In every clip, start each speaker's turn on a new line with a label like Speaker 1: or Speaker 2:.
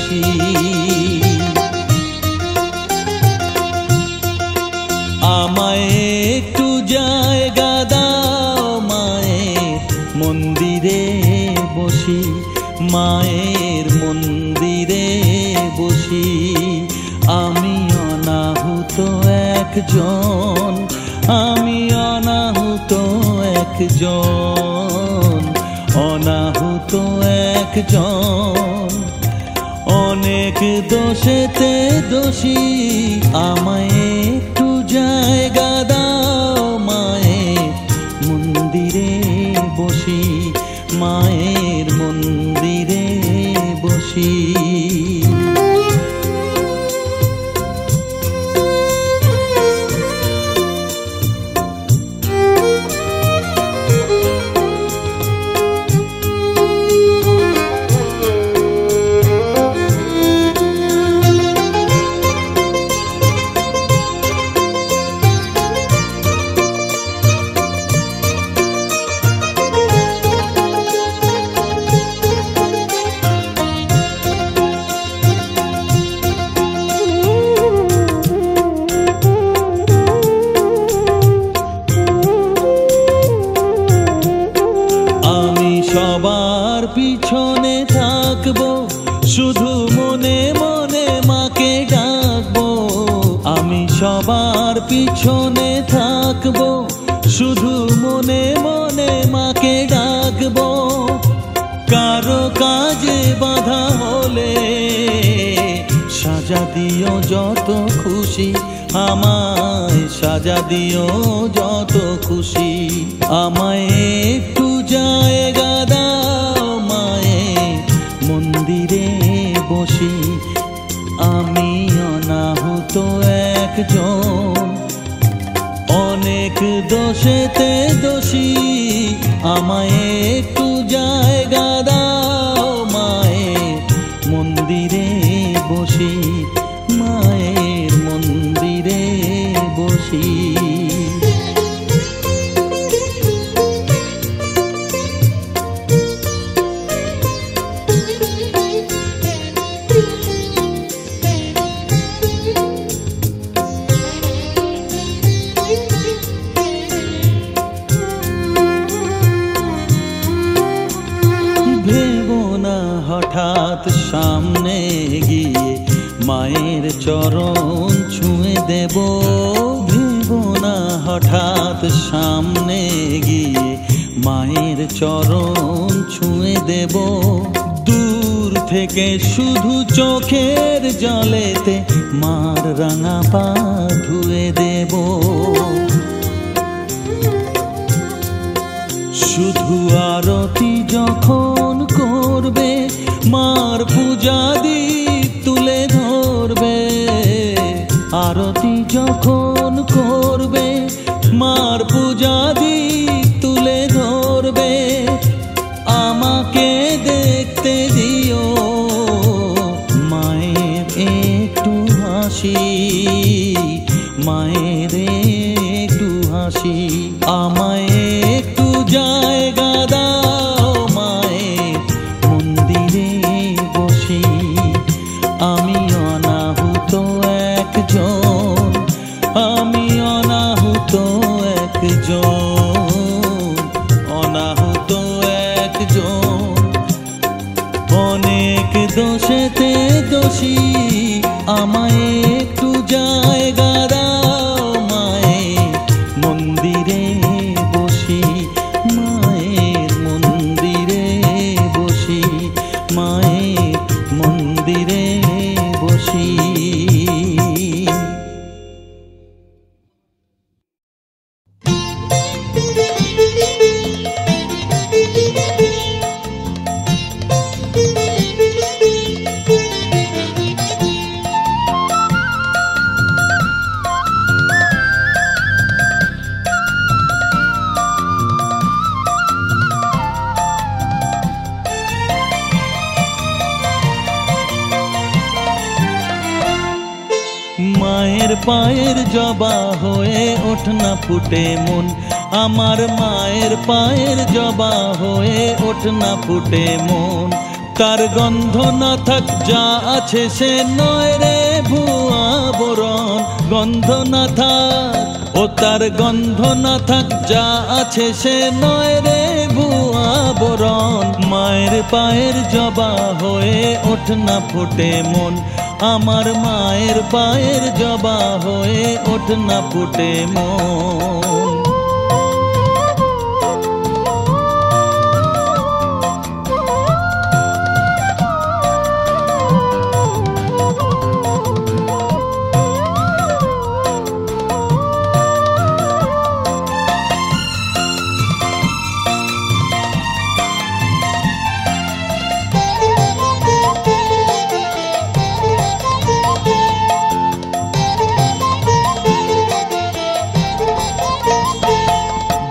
Speaker 1: বসি। আমায় একটু জায়গা দাও মায়ের মন্দিরে বসি, মায়ের মন্দিরে বসি। আমি অনাহুত একজন, আমি অনাহুত একজন, অনাহুত একজন। অনেক দোষেতে দোষী, আমায় একটু জায়গা দাও মায়ের মন্দিরে বসি, মায়ের মন্দিরে বসি। সবার পিছনে থাকবো, শুধু মনে মনে মাকে ডাকবো। আমি সবার পিছনে থাকবো, শুধু মনে মনে মাকে ডাকবো। কারো কাজে বাধা হলে সাজা দিও যত খুশি, আমায় সাজা দিও যত খুশি। আমায় একটু জায়গা দাও মায়ের মন্দিরে বসি, আমি অনাহুত একজন। অনেক দোষেতে দোষী, আমায় একটু জায়গা দাও মায়ের মন্দিরে বসি, মায়ের মন্দিরে বসি। হঠাৎ সামনে গিয়ে মায়ের চরণ ছুঁয়ে দেব, ভেবো না হঠাৎ সামনে গিয়ে মায়ের চরণ ছুঁয়ে দেব। দূর থেকে শুধু চোখের জলেতে মার রাঙা পা ধুয়ে দেব। শুধু আরতি যখন করবে, মার পূজা দীপ তুলে ধরবে। আরতি যখন করবে, মার পূজা দীপ তুলে ধরবে। আমাকে দেখতে দিও মায়ের একটু হাসি, মায়ের একটু হাসি। আমায় একটু জায়গা দাও মায়ের মন্দিরে বসি, আমি অনাহুত একজন, আমি অনাহুত একজন, অনাহুত একজন। অনেক দোষেতে দোষী, আমায় একটু জায়গা দাও মায়ের মন্দিরে বসি, মায়ের মন্দিরে বসি, মায়ের মন্দিরে বসি। মায়ের পায়ের জবা হয়ে ওঠ না ফুটে মন, আমার মায়ের পায়ের জবা হয়ে ওঠ না ফুটে মন। তার গন্ধ না থাক যা আছে সে নয় রে ভুয়া বরণ। গন্ধ না থাক, ও তার গন্ধ না থাক যা আছে সে নয় রে ভুয়া বরণ। মায়ের পায়ের জবা হয়ে ওঠ না ফুটে মন, আমার মায়ের পায়ের জবা হয়ে ওঠ না ফুটে মন।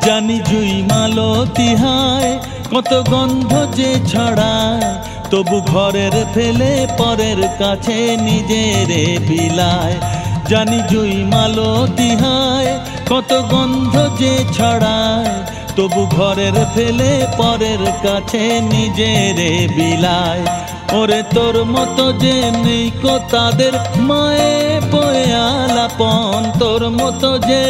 Speaker 1: জানি জুই মালতী হায় কত গন্ধ যে ছড়ায়, তবু ঘরের ফেলে পরের কাছে নিজেরে বিলায়। জানি জুই মালতী হায় কত গন্ধ যে ছড়ায়, তবু ঘরের ফেলে পরের কাছে নিজেরে বিলায়। ওরে তোর মতো যে নেই কো তাদের মায়ে বয়ে আলাপন, তোর মতো যে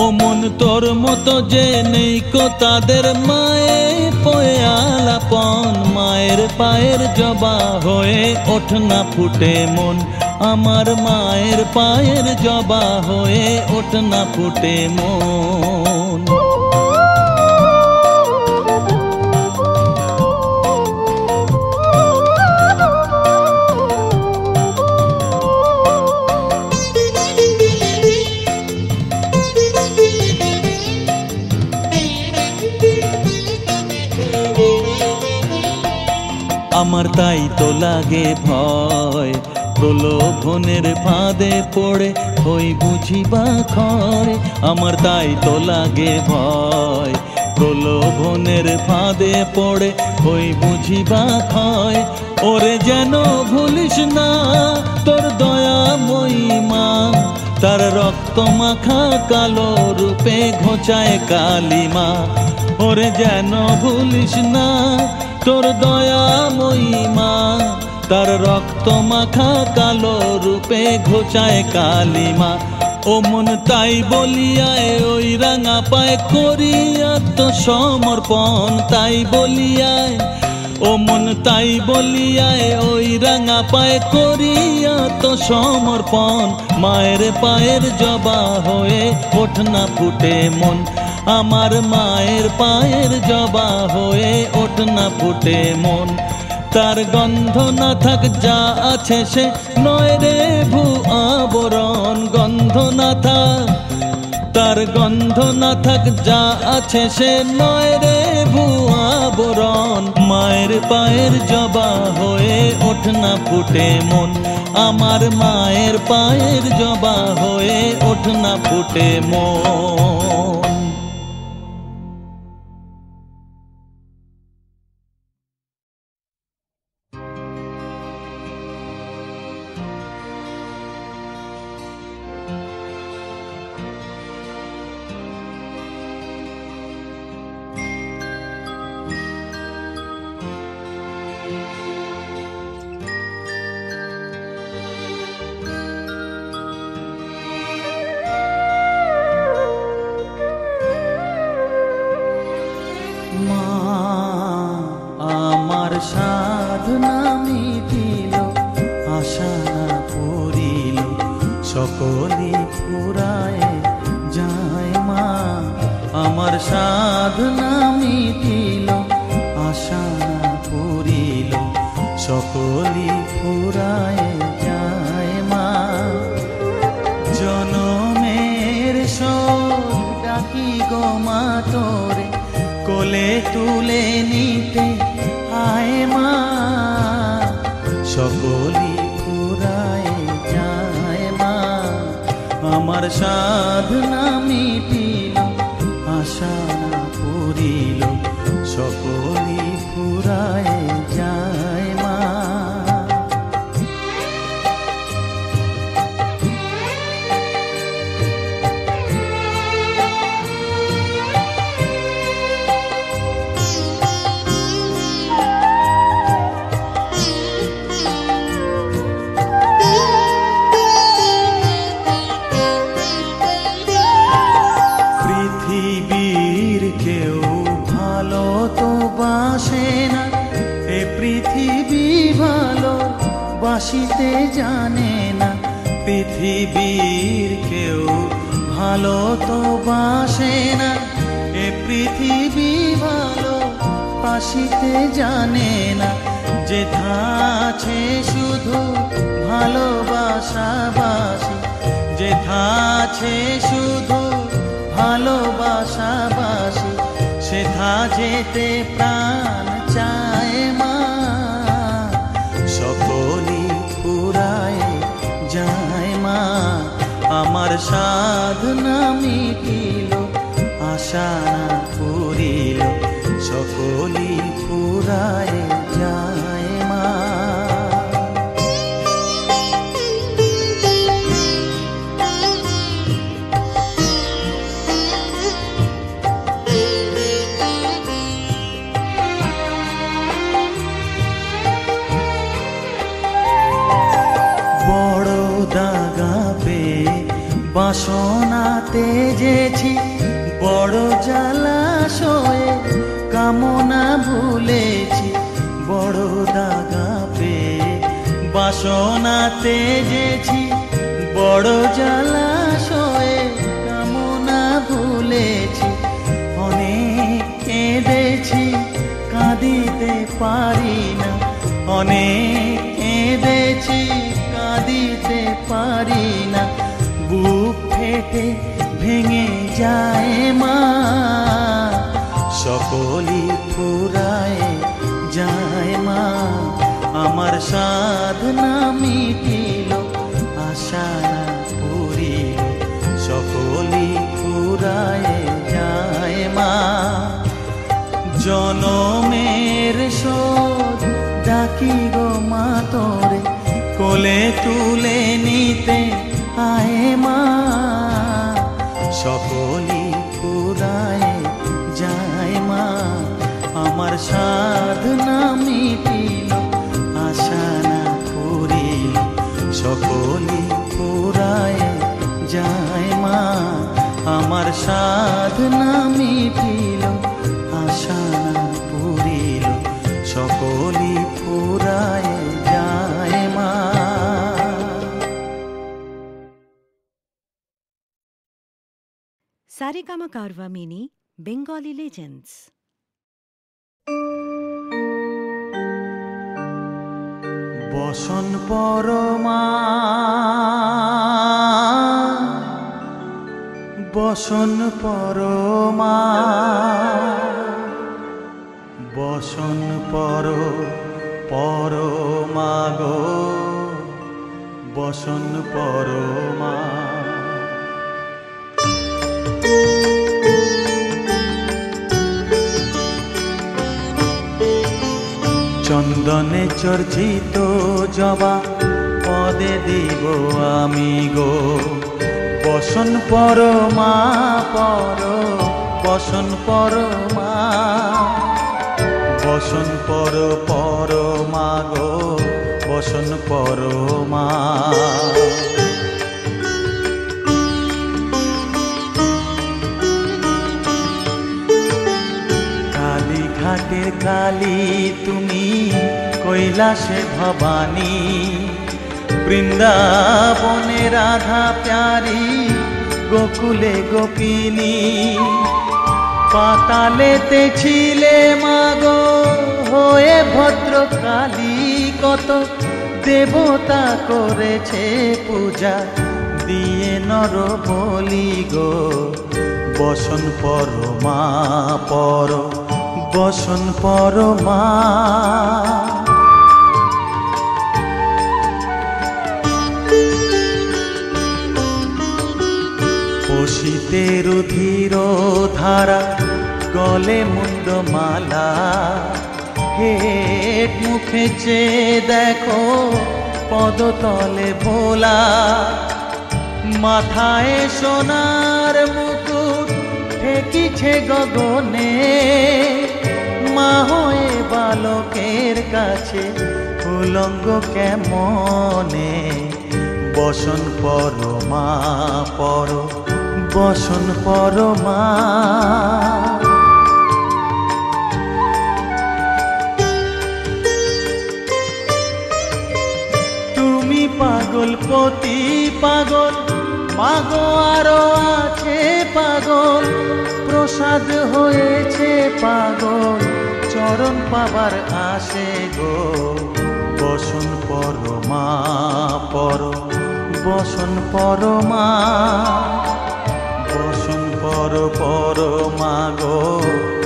Speaker 1: ও মন তোর মতো যে নেই কো তাদের মায়ে পয়ে আলাপন। মায়ের পায়ের জবা হয়ে ওঠ না ফুটে মন, আমার মায়ের পায়ের জবা হয়ে ওঠ না ফুটে মন। আমার তাই তো লাগে ভয়, প্রলোভনের ফাঁদে পড়ে হই বুঝিবা ক্ষয়। আমার তাই তো লাগে ভয়, প্রলোভনের ফাঁদে পড়ে হই বুঝিবা ক্ষয়। ওরে যেন ভুলিস না তোর দয়াময়ী মা, তার রক্ত মাখা কালো রূপে ঘোচায় কালিমা। ওরে যেন ভুলিস না তোর দয়াময়ী মা, তার রক্ত মাখা কালো রূপে ঘোচায় কালিমা। ও মন তাই বলিয়ায় ওই রাঙা পায় করি আত্মসমর্পণ, তাই বলিয়ায় ও মন তাই বলিয়ায় ওই রাঙা পায় করি আত্মসমর্পণ। মায়ের পায়ের জবা হয়ে ওঠ না ফুটে মন, আমার মায়ের পায়ের জবা হয়ে ওঠ না ফুটে মন। তার গন্ধ না থাক যা আছে সে নয় রে ভুয়া বরণ। গন্ধ না থাক, তার গন্ধ না থাক যা আছে সে নয় রে ভুয়া বরণ। মায়ের পায়ের জবা হয়ে ওঠ না ফুটে মন, আমার মায়ের পায়ের জবা হয়ে ওঠ না ফুটে মন। সাধনা মিটিল, আশা না পুরিল, সকলে ফুরায় যায় মা। আমার সাধনা মিটিল, আশা না পুরিল, সকলে ফুরায় যায় মা। জনমের শোক ডাকি গো মা তোরে, কোলে তুলে নিতে আয় মা। সকলি ফুরায় যায় মা, আমার সাধনা মিটিল, আশা না পুরিল, সকলি ফুরায় যায় মা। বাসিতে জানে না, পৃথিবীর কেউ ভালো তো বাসে না, এ পৃথিবী ভালো বাসিতে জানে না। যেথা আছে শুধু ভালোবাসাবাসি, যেথা আছে শুধু ভালোবাসাবাসি, সেথা যেতে প্রাণ চায় মা। সকলই ফুরায় যায় মা, আমার সাধনা মিটিল, আশা না পুরিল, সকলই ফুরায় যায় মা। বড় দাগা পেয়ে বাসনা তেজেছি, বড় জলাশয়ে কামনা ভুলেছি। বড় দাগা পেয়ে বাসনা তেজেছি, বড় জলাশয়ে কামনা ভুলেছি। অনেক কেঁদেছি কাঁদিতে পারি না, অনেক কেঁদেছি কাঁদিতে পারি না। বুক ফেটে ভেঙে যায় মা, সকলই ফুরায় যায় মা। আমার সাধনা মিটিল, আশা না পুরিল, সকলই ফুরায় যায় মা। জনমের শোধ ডাকি গো মা তোরে, কোলে তুলে নিতে আয় মা। সকলই ফুরায় যায় মা, আমার সাধনা মিটিল, আশা না পুরিল, সকলই ফুরায় যায় মা। আমার সাধনা মিটিল, আশা না পুরিল, সকলই ফুরায় যায় মা।
Speaker 2: Saregama Carvaan mini Bengali legends.
Speaker 1: বসন পরমা, বসন পরমা, বসন পরমা গো, বসন পরমা। চন্দনে চর্চিত জবা পদে দিব আমি গো, বসন পরমা বসন পরমা, বসন পরমা গো, বসন পরমা। কালীঘাটের কালী তুমি, কৈলাসে ভবানী, বৃন্দাবনে রাধা প্যারি, গোকুলে গোপিনী। পাতালেতে ছিলে মাগো হয়ে ভদ্রকালী, কত দেবতা করেছে পূজা দিয়ে নর বলি গো, বসন পরমা বসন পরমা। পশিতে রুধির ধারা, গলে মুন্ড মালা, হেট মুখে চেয়ে দেখো পদতলে ভোলা। মাথায় সোনার মুকুট ঠেকিছে গগনে, মা হয়ে বালকের কাছে উলঙ্গ কেমনে, বসন পরমা বসন পরমা। পাগল পতি পাগল, মাগো আরো আছে পাগল, প্রসাদ হয়েছে পাগল, চরণ পাবার আসে গো। বসন পরমা পর, বসন পরমা, বসন পর পরমা গো,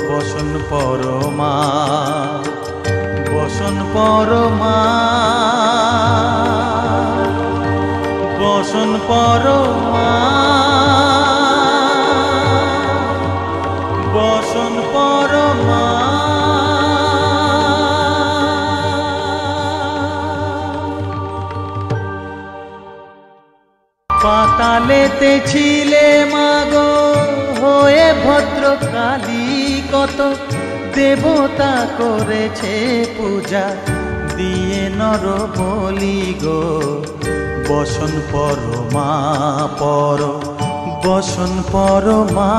Speaker 1: বসন পরমা, বসন পরমা, বসন পরমা, বসন পরমা। পাতালেতে ছিলে মাগো হয়ে ভদ্রকালী, কত দেবতা করেছে পূজা দিয়ে নর বলি গো। বসন পরমা পর, বসন পরমা।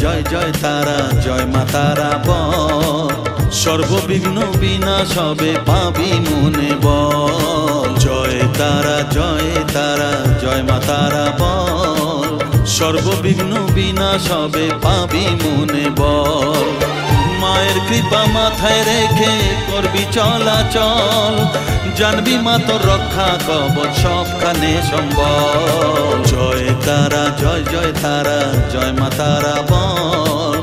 Speaker 1: জয় জয় তারা, জয় মা তারা বল, সর্ববিঘ্ন বিনাশ হবে পাবি মনে বল। জয় তারা, জয় তারা, জয় মা তারা বল, সর্ববিঘ্ন বিনাশ হবে পাবি মনে বল। মায়ের কৃপা মাথায় রেখে করবি চলাচল, জানবি মা তোর রক্ষা কবচ সবখানে সম্বল। জয় তারা, জয় জয় তারা, জয় মা তারা বল,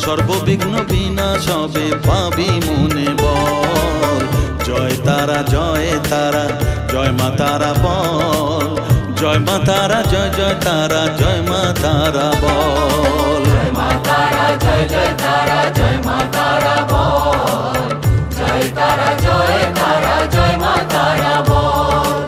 Speaker 1: সর্ববিঘ্ন বিনাশ হবে পাবি মনে বল। জয় তারা, জয় তারা, জয় মা তারা বল, জয় মা তারা, জয় জয় তারা, জয় মা তারা বল। জয় মা তারা, জয় জয় তারা, জয় মা তারা বল, জয় তারা, জয় তারা, জয় মা তারা বল।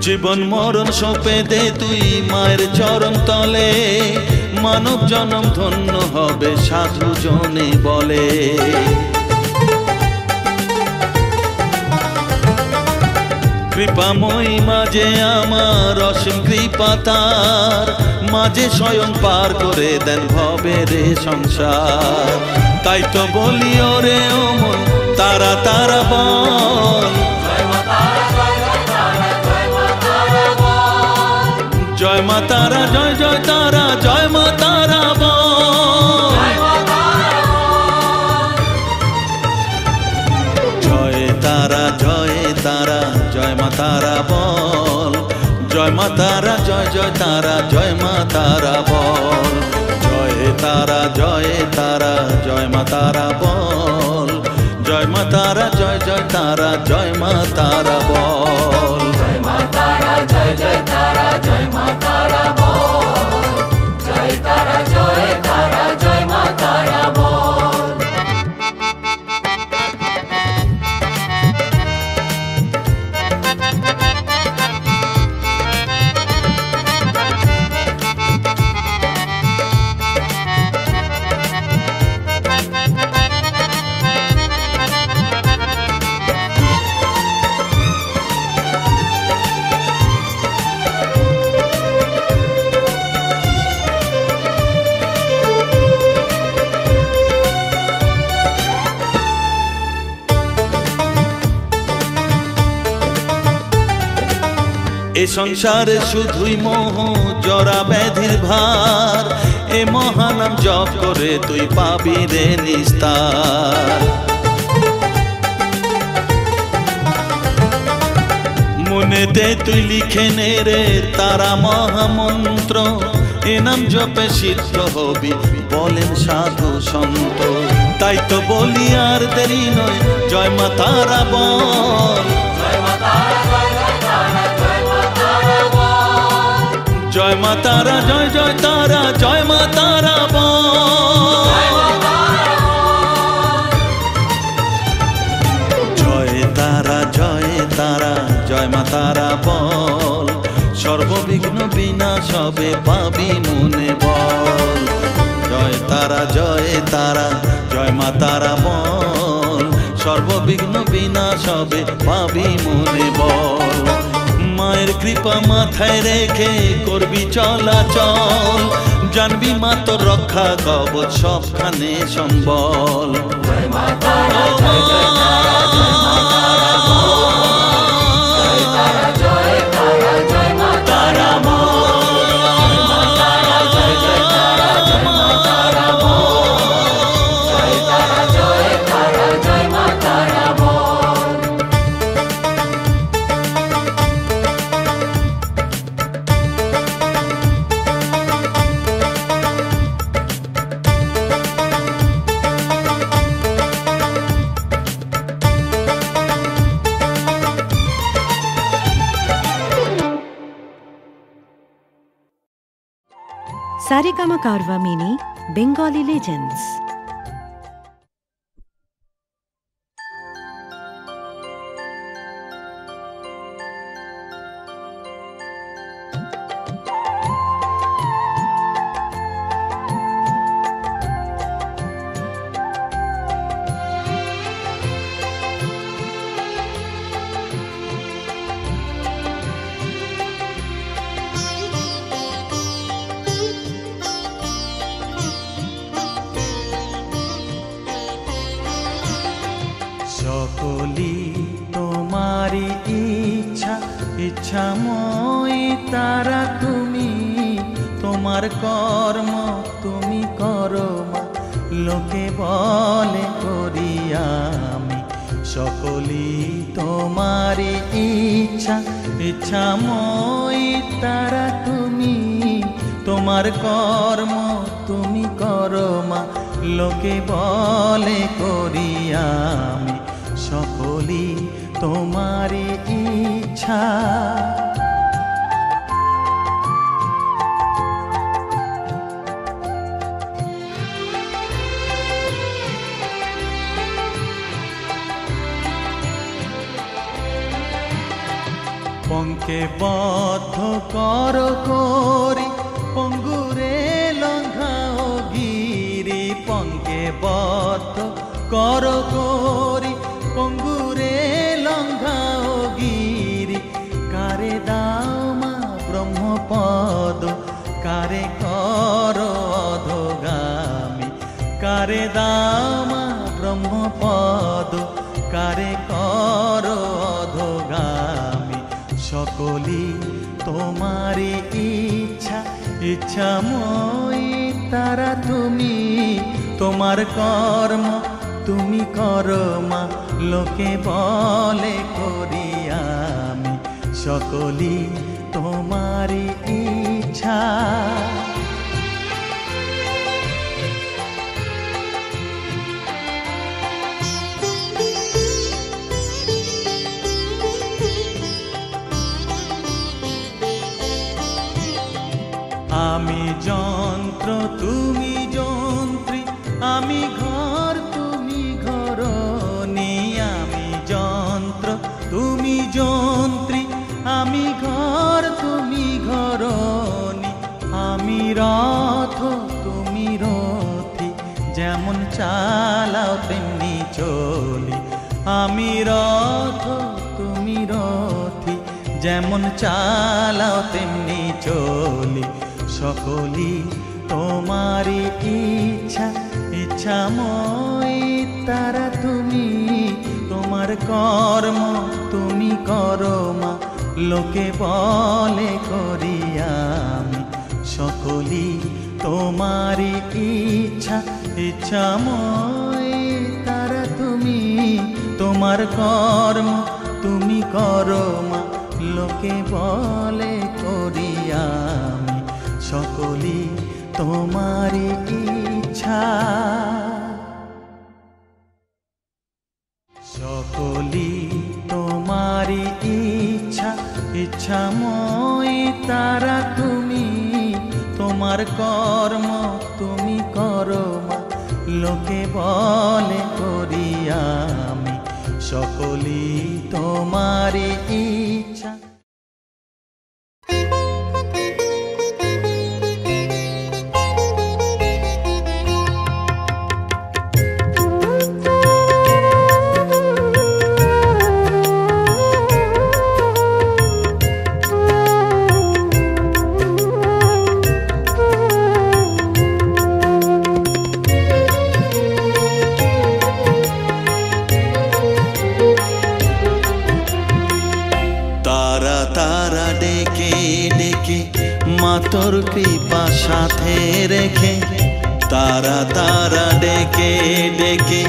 Speaker 1: জীবন মরণ সঁপে দে তুই মায়ের চরণ তলে, মানব জনম ধন্য হবে সাধু জনে বলে। কৃপাময়ী মাঝে আমার অসীম কৃপা তার, মাঝে স্বয়ং পার করে দেন ভবের সংসার। তাই তো বলি ওরে ও মন তারা তারা বল, জয় মা তারা, জয় জয় তারা, জয় মা তারা বল। জয় তারা, জয় তারা, জয় মা তারা বল, জয় মা তারা, জয় জয় তারা, জয় মা তারা বল। জয় তারা, জয় তারা, জয় মা তারা বল, জয় মা তারা, জয় জয় তারা, জয় মা তারা বল। জয় মা তারা, জয় জয় তারা, জয় মা তারা বল, জয় তারা, জয় তারা, জয় মা তারা বল। সংসারে শুধুই মোহ জরা ব্যাধির ভার, এ মহানাম জপ করে তুই পাবি রে নিস্তার। মনেতে তুই লিখে নে রে তারা মহামন্ত্র, এ নাম জপে সিদ্ধ হবি বলেন সাধু সন্ত। তাই তো বলি আর দেরি নয়, জয় মা তারা বল, জয় মা তারা জয় জয় তারা, জয় মা তারা বল, জয় তারা জয় তারা, জয় মা তারা বল, সর্ববিঘ্ন বিনাশ হবে পাবি মনে বল। জয় তারা জয় তারা, জয় মা তারা বল, সর্ববিঘ্ন বিনাশ হবে পাবি মনে বল। মায়ের কৃপা মাথায় রেখে করবি চলাচল, জানবি মা তোর রক্ষা কবচ সবখানে সম্বল। জয় মা তারা জয় জয় তারা, জয় মা তারা বল, জয় তারা জয় তারা, জয় মা তারা বল, জয় মা তারা জয় জয় তারা, জয় মা তারা বল, জয় তারা জয় তারা, জয় মা তারা বল।
Speaker 2: सारेगामा कारवा मिनी बेंगोली लेजेंड्स। সকলি তোমারি ইচ্ছা, ইচ্ছাময়ী তারা তুমি, তোমার কর্ম তুমি করো মা, লোকে বলে করি আমি। সকলি তোমারি ইচ্ছা, ইচ্ছাময়ী তারা তুমি, তোমার কর্ম তুমি করো মা, লোকে বলে করি আমি। সকলি তোমারি ইচ্ছা। পঙ্কে বদ্ধ কর করি, পঙ্গুরে লঙ্ঘাও গিরি, পঙ্কে বদ্ধ কর করি, পঙ্গুরে লঙ্ঘাও গিরি। কারে দাও মা ব্রহ্মপদ, কারে কর অধোগামী, কারে দাও মা ব্রহ্মপদ, কারে কর অধোগামী। সকলি তোমারি ইচ্ছা, ইচ্ছাময়ী তারা তুমি, তোমার কর্ম তুমি করো মা, লোকে বলে করি আমি। সকলি তোমারি ইচ্ছা। আমি যন্ত্র তুমি যন্ত্রী, আমি ঘর তুমি ঘরণী। আমি যন্ত্র তুমি যন্ত্রী, আমি ঘর তুমি ঘরণী। আমি রথ তুমি রথী, যেমন চালাও তেমনি চলি। আমি রথ তুমি রথী, যেমন চালাও তেমনি চলি। সকলি তোমারি ইচ্ছা, ইচ্ছাময়ী তারা তুমি, তোমার কর্ম তুমি করো মা, লোকে বলে করি আমি সকলি তোমারই ইচ্ছা ইচ্ছাময় তারা তুমি তোমার কর্ম তুমি করো মা লোকে বলে করি আমি সকলি তোমারই ইচ্ছা সকলি তোমারই ইচ্ছা ইচ্ছাময় তারা তুমি তোমার কর্ম তুমি করো মা লোকে বলে করি আমি সকলি তোমারই ইচ্ছা তোর কৃপা সাথে রেখে তারা তারা ডেকে ডেকে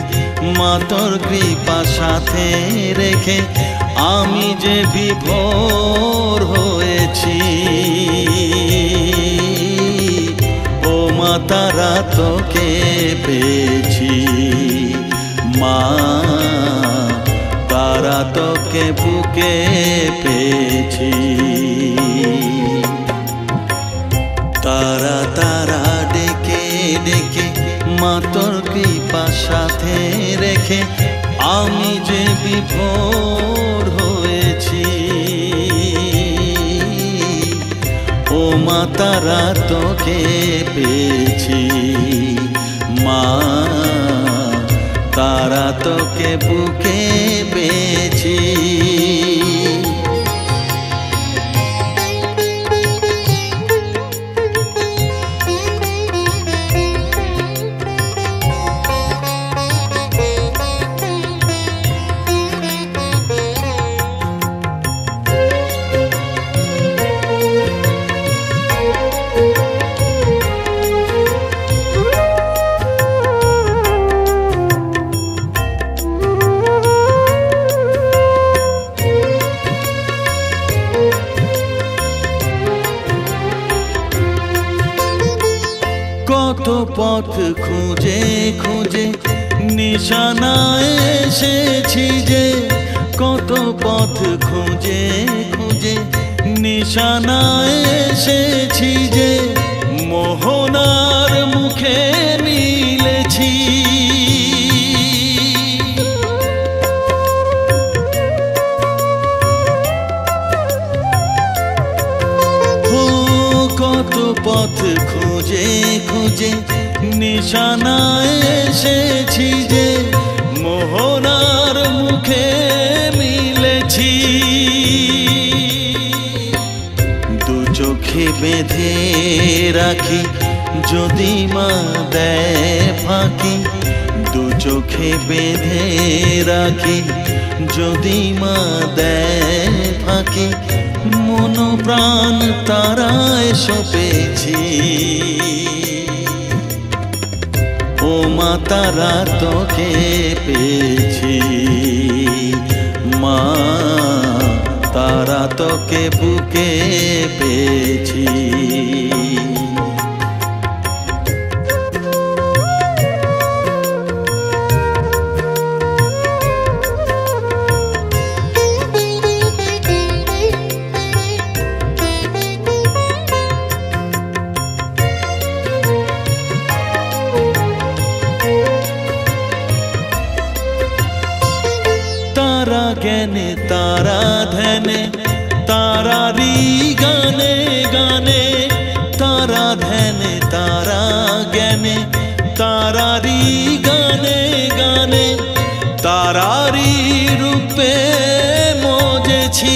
Speaker 2: মা তোর কৃপা সাথে রেখে আমি যে বিভোর হয়েছি ও মা তারা তোকে পেয়েছি মা তারা তোকে বুকে পেয়েছি তারা তারা ডেকে ডেকে মা তোর কৃপা সাথে রেখে আমি যে বিভোর হয়েছি ও মা তারা তোকে পেয়েছি মা তারা তোকে বুকে পেয়েছি কত পথ খুঁজে খুঁজে নিশানায় এসেছি যে কত পথ খুঁজে খুঁজে নিশানায় এসেছি যে মোহনার মুখে মিলেছি কত পথ খুঁজে খুঁজে নিশানায় এসেছি যে মোহনার মুখে মিলেছি দু চোখে বেঁধে রাখি যদি মা দেয় ফাঁকি দু চোখে বেঁধে রাখি যদি মা দেয় ফাঁকি মন প্রাণ তারায় সপেছি ও মা তারা তোকে পেয়েছি মা তারা তোকে বুকে পেয়েছি तारा ज्ञाने तारा ध्याने तारारी गाने गाने तारा ध्याने तारा ज्ञाने तारारी गाने गाने तारारी रूपे मोजेছি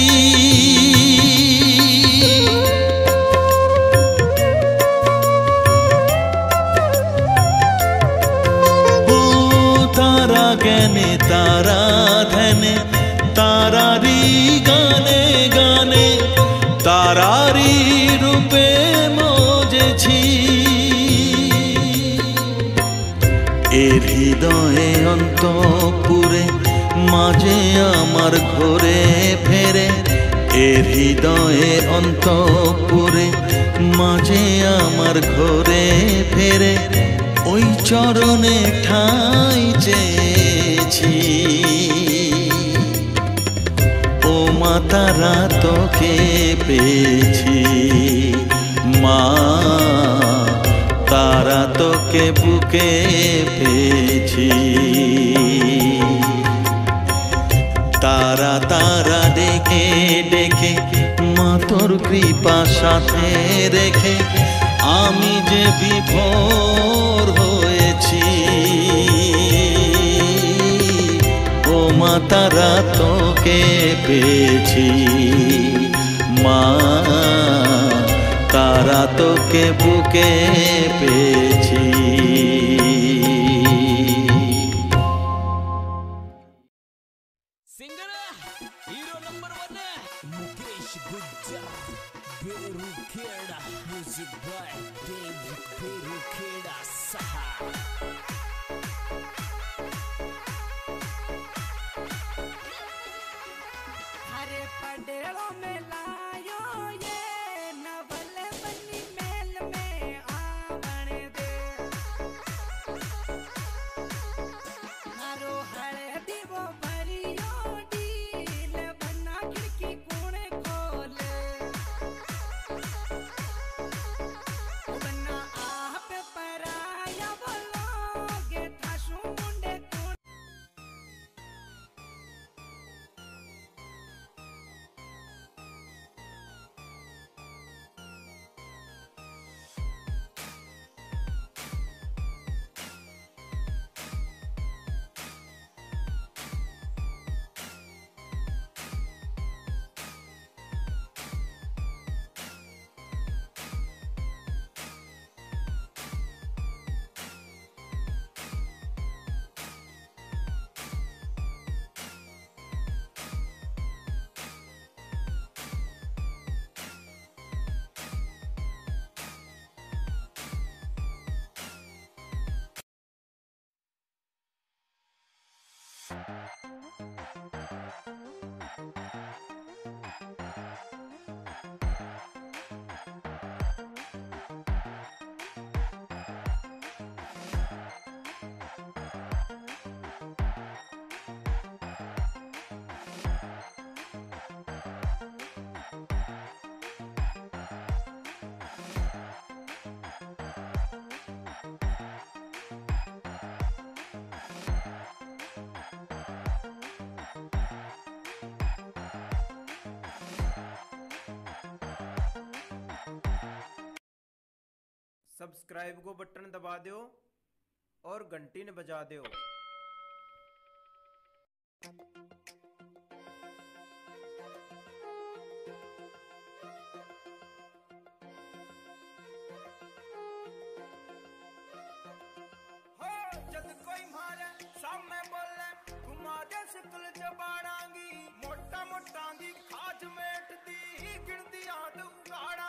Speaker 2: तारा ज्ञाने तारा ध्याने तारारी गाने गाने হৃদয়ে অন্তপুরে মাঝে আমার ঘরে ফেরে, এ হৃদয়ে অন্তপুরে মাঝে আমার ঘরে ফেরে, ওই চরণে ঠাঁই চেয়েছি। ও মা তারা তোকে পেয়েছি, মা তারা তোকে বুকে পেয়েছি। তারা তারা ডেকে ডেকে মা তোর কৃপা সাথে রেখে আমি যে বিভোর হয়েছি। ও মা তারা তোকে পেয়েছি, মা তারা তোকে বুকে পেয়েছি।
Speaker 3: Singer hero number 1 Mukesh Gujjar Berukheda music by David Berukheda Saha.
Speaker 4: हरे पडेलों में लायो ये नवल बनी मेल में आवन दे, हरो हरे दीवो भरियो डील बना खिड़की कोने खोले, बना आप पराया बोलोगे थाशु मुंडे कोने।
Speaker 5: सब्सक्राइब को बटन दबा दो और घंटी ने बजा दो। जद कोई मारे सामने बोले घुमा दे शिकल जबाड़ांगी, मोटा मोटांगी खाज मेट दी गिरदी आद उगाड़ा।